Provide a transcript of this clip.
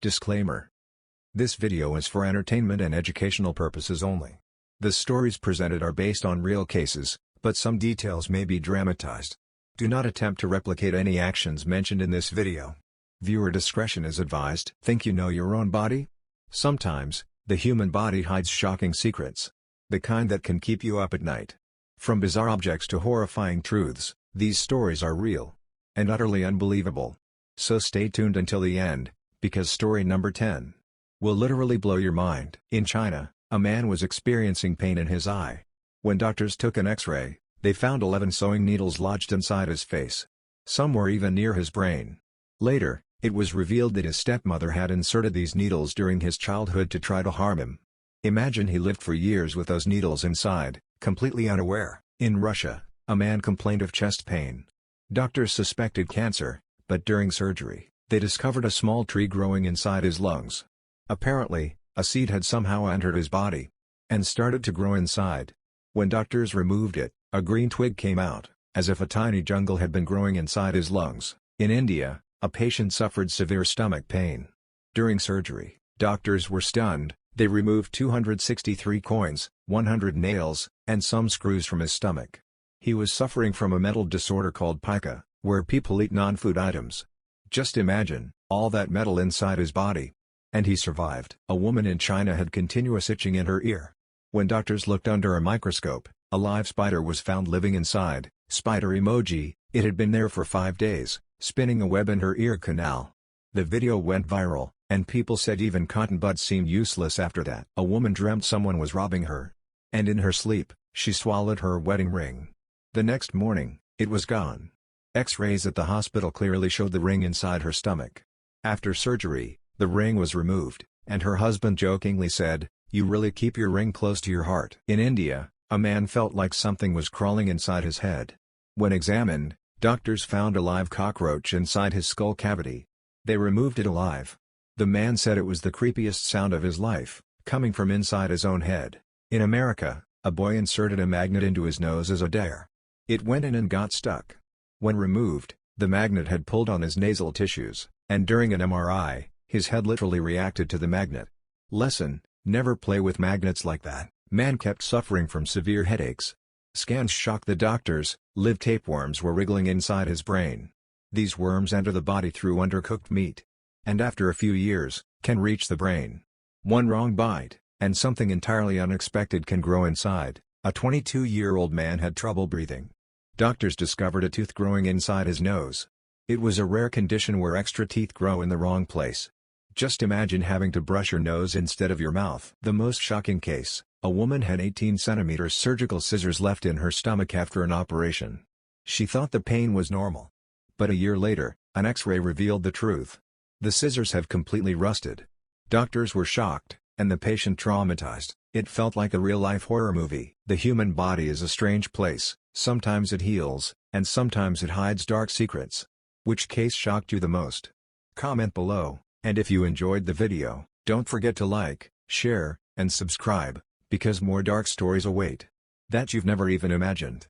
Disclaimer. This video is for entertainment and educational purposes only. The stories presented are based on real cases, but some details may be dramatized. Do not attempt to replicate any actions mentioned in this video. Viewer discretion is advised. Think you know your own body? Sometimes, the human body hides shocking secrets. The kind that can keep you up at night. From bizarre objects to horrifying truths, these stories are real. And utterly unbelievable. So stay tuned until the end, because story number 10 will literally blow your mind. In China, a man was experiencing pain in his eye. When doctors took an X-ray, they found 11 sewing needles lodged inside his face. Some were even near his brain. Later, it was revealed that his stepmother had inserted these needles during his childhood to try to harm him. Imagine he lived for years with those needles inside, completely unaware. In Russia, a man complained of chest pain. Doctors suspected cancer, but during surgery, they discovered a small tree growing inside his lungs. Apparently, a seed had somehow entered his body and started to grow inside. When doctors removed it, a green twig came out, as if a tiny jungle had been growing inside his lungs. In India, a patient suffered severe stomach pain. During surgery, doctors were stunned. They removed 263 coins, 100 nails, and some screws from his stomach. He was suffering from a mental disorder called pica, where people eat non-food items. Just imagine, all that metal inside his body. And he survived. A woman in China had continuous itching in her ear. When doctors looked under a microscope, a live spider was found living inside. Spider emoji. It had been there for 5 days, spinning a web in her ear canal. The video went viral, and people said even cotton buds seemed useless after that. A woman dreamt someone was robbing her. And in her sleep, she swallowed her wedding ring. The next morning, it was gone. X-rays at the hospital clearly showed the ring inside her stomach. After surgery, the ring was removed, and her husband jokingly said, "You really keep your ring close to your heart." In India, a man felt like something was crawling inside his head. When examined, doctors found a live cockroach inside his skull cavity. They removed it alive. The man said it was the creepiest sound of his life, coming from inside his own head. In America, a boy inserted a magnet into his nose as a dare. It went in and got stuck. When removed, the magnet had pulled on his nasal tissues, and during an MRI, his head literally reacted to the magnet. Lesson: never play with magnets like that. Man kept suffering from severe headaches. Scans shocked the doctors. Live tapeworms were wriggling inside his brain. These worms enter the body through undercooked meat. And after a few years, can reach the brain. One wrong bite, and something entirely unexpected can grow inside. A 22-year-old man had trouble breathing. Doctors discovered a tooth growing inside his nose. It was a rare condition where extra teeth grow in the wrong place. Just imagine having to brush your nose instead of your mouth. The most shocking case: a woman had 18 centimeters surgical scissors left in her stomach after an operation. She thought the pain was normal. But a year later, an X-ray revealed the truth. The scissors have completely rusted. Doctors were shocked, and the patient traumatized. It felt like a real-life horror movie. The human body is a strange place. Sometimes it heals, and sometimes it hides dark secrets. Which case shocked you the most? Comment below, and if you enjoyed the video, don't forget to like, share, and subscribe, because more dark stories await that you've never even imagined.